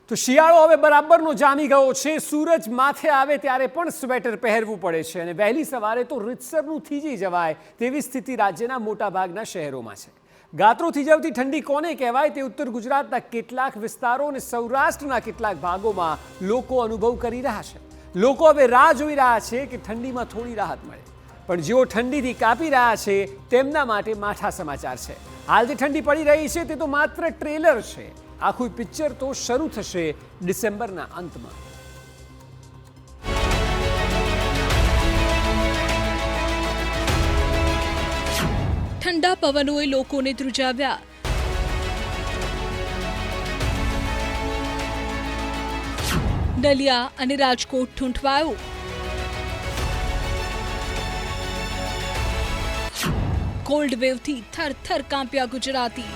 તો શિયાળો હવે બરાબરનો જામી ગયો છે। સૂરજ માથે આવે ત્યારે પણ સ્વેટર પહેરવું પડે છે અને વહેલી સવારે તો રીતસરનું થીજી જવાય તેવી સ્થિતિ રાજ્યના મોટાભાગના શહેરોમાં છે। ગાત્રો થીજવતી ઠંડી કોને કહેવાય તે ઉત્તર ગુજરાતના કેટલાક વિસ્તારો અને સૌરાષ્ટ્રના કેટલાક ભાગોમાં લોકો અનુભવ કરી રહ્યા છે। લોકો હવે રાહ જોઈ રહ્યા છે કે ઠંડીમાં થોડી રાહત મળે, પણ જેઓ ઠંડીથી કાપી રહ્યા છે તેમના માટે માઠા સમાચાર છે। હાલ જે ઠંડી પડી રહી છે તે તો માત્ર ટ્રેલર છે। આખું પિક્ચર તો શરૂ થશે ડિસેમ્બરના અંતમાં। ઠંડા પવનોએ લોકોને ધ્રુજાવ્યા। નલિયા અને રાજકોટ ઠૂંઠવાયો। કોલ્ડ વેવથી થરથર કાંપ્યા ગુજરાતી।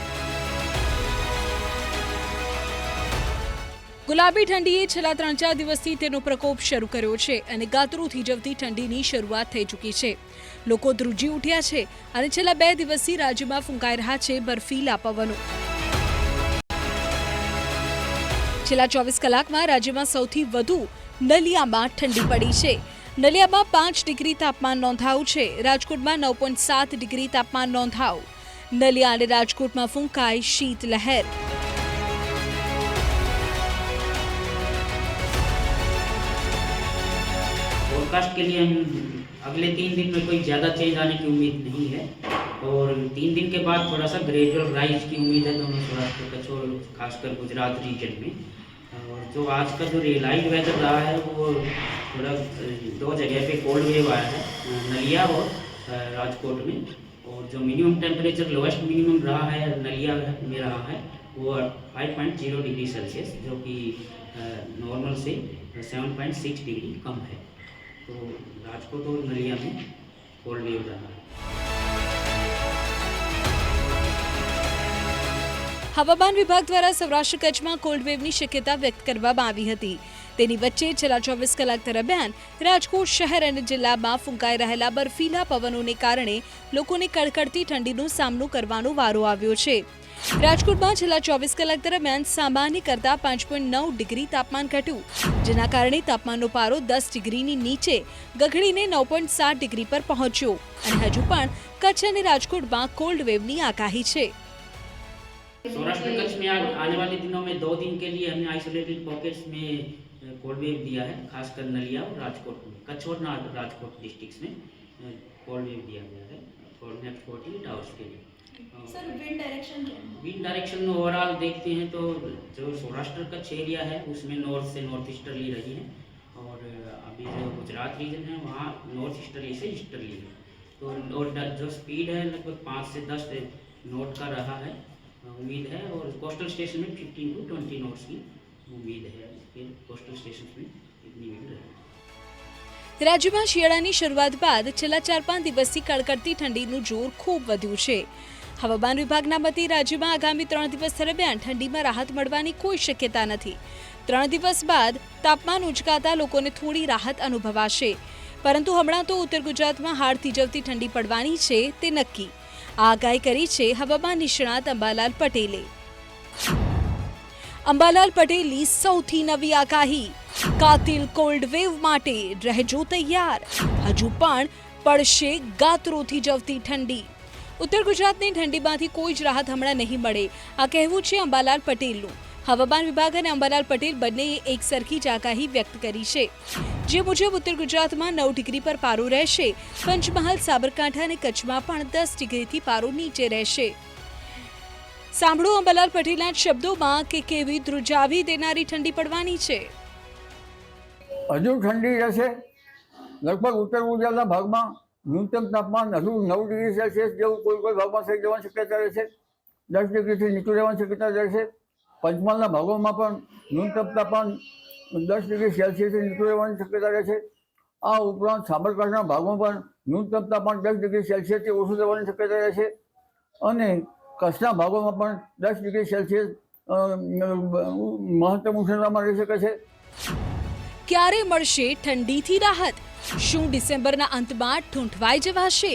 ગુલાબી ઠંડીએ છેલ્લા 3-4 દિવસથી તેનો પ્રકોપ શરૂ કર્યો છે અને ગાત્રો થીજવતી ઠંડીની શરૂઆત થઈ ચૂકી છે। લોકો ધ્રુજી ઉઠ્યા છે અને છેલ્લા 2 દિવસથી રાજ્યમાં ફૂંકાઈ રહ્યા છે બર્ફીલા પવનો। છેલ્લા 24 કલાકમાં રાજ્યમાં સૌથી વધુ નલિયામાં ઠંડી પડી છે। નલિયામાં 5 ડિગ્રી તાપમાન નોંધાયું છે। રાજકોટમાં 9.7 ડિગ્રી તાપમાન નોંધાયું। નલિયા અને રાજકોટમાં ફૂંકાઈ શીત લહેર। फोरकास्ट के लिए हम अगले 3 दिन में कोई ज़्यादा चेंज आने की उम्मीद नहीं है और 3 दिन के बाद थोड़ा सा ग्रेजुअल राइज की उम्मीद है दोनों सौराष्ट्र कच्छ और खासकर गुजरात रीजन में। और जो आज का जो रियलाइज वेदर रहा है वो थोड़ा 2 जगह पे कोल्ड वेव आया है, नलिया और राजकोट में। और जो मिनिमम टेम्परेचर लोएस्ट मिनिमम रहा है नलिया में रहा है वो 5.0 डिग्री सेल्सियस, जो कि नॉर्मल से 7.6 डिग्री कम है। तो राजकोट और नलिया में कोल्ड वेव रहा है। હવામાન વિભાગ દ્વારા સૌરાષ્ટ્ર કચ્છમાં કોલ્ડ વેવની શક્યતા વ્યક્ત કરવામાં આવી હતી। તેની વચ્ચે છેલ્લા 24 કલાક દરમિયાન રાજકોટ શહેર અને જિલ્લામાં ફૂંકાઈ રહેલા બર્ફીલા પવનોને કારણે લોકોને કડકડતી ઠંડીનો સામનો કરવાનો વારો આવ્યો છે। રાજકોટમાં છેલ્લા 24 કલાક દરમિયાન સામાન્ય કરતાં 5.9 ડિગ્રી તાપમાન ઘટ્યું, જેના કારણે તાપમાનનો પારો 10 ડિગ્રીની નીચે ગગડીને 9.7 ડિગ્રી પર પહોંચ્યો અને હજુ પણ કચ્છ અને રાજકોટમાં કોલ્ડ વેવની આગાહી છે। सौराष्ट्र कच्छ में आने वाले दिनों में 2 दिन के लिए हमने आइसोलेटेड पॉकेट्स में कोल्ड वेव दिया है, खासकर नलिया और राजकोट में। कच्छ और राजकोट डिस्ट्रिक्ट्स में कोल्ड वेव दिया गया है फॉर नेक्स्ट 48 आवर्स के लिए। सर विंड डायरेक्शन में ओवरऑल देखते हैं तो जो सौराष्ट्र कच्छ एरिया है उसमें नॉर्थ से नॉर्थ ईस्टर्ली रही है और अभी जो गुजरात रीजन है वहाँ नॉर्थ ईस्टर्ली से ईस्टर्ली है। तो और जो स्पीड है लगभग 5 से 10 नॉट का रहा है उम्मीद है। और कोस्टल स्टेशन में 15 to 20 नॉट्स की उम्मीद है। कोस्टल स्टेशन में इतनी विंड रहेगी। રાજ્યમાં શિયાળાની શરૂઆત બાદ છેલ્લા 4-5 દિવસથી કડકડતી ઠંડીનું જોર ખૂબ વધ્યું છે। હવામાન વિભાગના મતે રાજ્યમાં આગામી 3 દિવસ દરમિયાન ઠંડીમાં રાહત મળવાની કોઈ શક્યતા નથી। 3 દિવસ બાદ તાપમાન ઉંચકાતા લોકોને થોડી રાહત અનુભવાશે, પરંતુ હમણાં તો ઉત્તર ગુજરાતમાં હાડ થીજવતી ઠંડી પડવાની છે તે નક્કી। આ આગાહી કરી છે હવામાન નિષ્ણાત અંબાલાલ પટેલે। અંબાલાલ પટેલની સૌથી નવી આગાહી, કાતિલ કોલ્ડ વેવ માટે રહેજો તૈયાર, હજુ પણ પડશે ગાત્રો થીજવતી ઠંડી। ઉત્તર ગુજરાતની ઠંડીમાંથી કોઈ જ રાહત હમણાં નહીં મળે, આ કહેવું છે અંબાલાલ પટેલનું। હવામાન વિભાગ અને અંબાલાલ પટેલ બંનેએ એક સરખી જ આગાહી વ્યક્ત કરી છે, જે મુજબ ઉત્તર ગુજરાતમાં 9 ડિગ્રી પર પારો રહેશે। પંચમહાલ, સાબરકાંઠા અને કચ્છમાં પણ 10 ડિગ્રીથી પારો નીચે રહેશે। સાંભળો અંબાલાલ પટેલના શબ્દોમાં કે કેવી ધ્રુજાવી દેનારી ઠંડી પડવાની છે। હજુ ઠંડી રહેશે। લગભગ ઉત્તર ગુજરાતના ભાગમાં ન્યૂનતમ તાપમાન હજુ 9 ડિગ્રી સેલ્સિયસ જેવું કોઈ ભાગમાં થઈ જવાની શક્યતા રહેશે। 10 ડિગ્રીથી નીચું રહેવાની શક્યતા રહેશે। પંચમહાલના ભાગોમાં પણ ન્યૂનતમ તાપમાન 10 ડિગ્રી સેલ્સિયસથી નીચું રહેવાની શક્યતા રહેશે। આ ઉપરાંત સાબરકાંઠાના ભાગમાં પણ ન્યૂનતમ તાપમાન 10 ડિગ્રી સેલ્સિયસથી ઓછું રહેવાની શક્યતા રહેશે અને કચ્છના ભાગોમાં પણ 10 ડિગ્રી સેલ્સિયસ મહત્તમ ઉષ્ણતામાં રહી શકે છે। ક્યારે મળશે ઠંડીથી રાહત? શું ડિસેમ્બરના અંતમાં ઠૂંઠવાઈ જવાશે?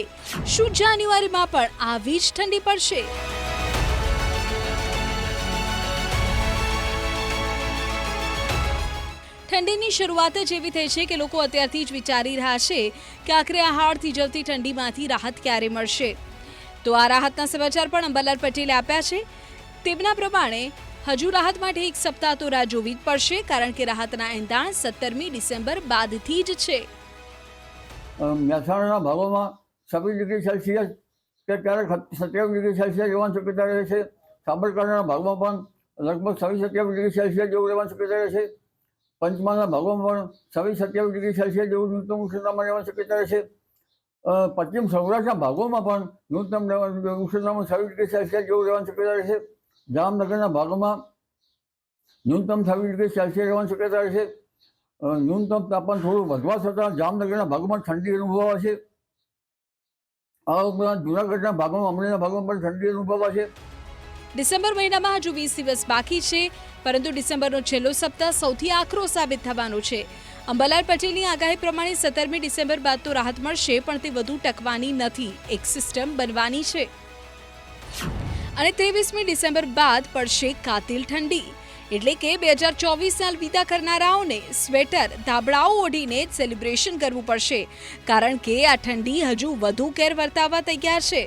શું જાન્યુઆરીમાં પણ આવી જ ઠંડી પડશે? ઠંડીની શરૂઆત જ એવી થઈ છે કે લોકો અત્યારથી જ વિચારી રહ્યા છે કે આખરે આ હાડ થીજવતી ઠંડીમાંથી રાહત ક્યારે મળશે. તો આ રાહતના સમાચાર પણ અંબાલાલ પટેલે આપ્યા છે. તેમના પ્રમાણે હજુ રાહત માટે એક સપ્તાહ તો રાહ જોવી જ પડશે, કારણ કે રાહતના એંધાણ 17મી ડિસેમ્બર બાદથી જ છે. મહેસાણાના ભાગોમાં 26 ડિગ્રી સેલ્સિયસ કે ક્યારેક 27 ડિગ્રી સેલ્સિયસ રહેવાની શક્યતા રહે છે. સાબરકાંઠાના ભાગમાં પણ લગભગ 26-27 ડિગ્રી સેલ્સિયસ જેવું રહેવાની શક્યતા રહે છે. પંચમહાલના ભાગોમાં પણ 26-27 ડિગ્રી સેલ્સિયસ જેવું ન્યૂનતમ ઉષ્ણતામાન રહેવાની શક્યતા રહે છે. પશ્ચિમ સૌરાષ્ટ્રના ભાગોમાં પણ ન્યૂનતમ ઉષ્ણતામાન 26 ડિગ્રી સેલ્સિયસ જેવું રહેવાની શક્યતા રહે છે. જામનગરના ભાગોમાં ન્યૂનતમ 26 ડિગ્રી સેલ્સિયસ રહેવાની શક્યતા રહે છે. ન્યૂનતમ તાપમાન થોડું વધવા છતાં જામનગરના ભાગોમાં ઠંડી અનુભવાશે. આ ઉપરાંત જૂનાગઢના ભાગોમાં, અમરેલીના ભાગોમાં પણ ઠંડી અનુભવાશે. ડિસેમ્બર મહિનામાં હજુ 20 દિવસ બાકી છે, પરંતુ ડિસેમ્બરનો છેલ્લો સપ્તાહ સૌથી આકરો સાબિત થવાનો છે. અંબાલાલ પટેલની આગાહી પ્રમાણે 17મી ડિસેમ્બર બાદ તો રાહત મળશે, પણ તે વધુ ટકવાની નથી. એક સિસ્ટમ બનવાની છે અને 23મી ડિસેમ્બર બાદ પડશે કાતિલ ઠંડી. એટલે કે 2024 વિદા કરનારાઓને સ્વેટર, ધાબળાઓ ઓઢીને જ સેલિબ્રેશન કરવું પડશે, કારણ કે આ ઠંડી હજુ વધુ કેર વર્તાવવા તૈયાર છે.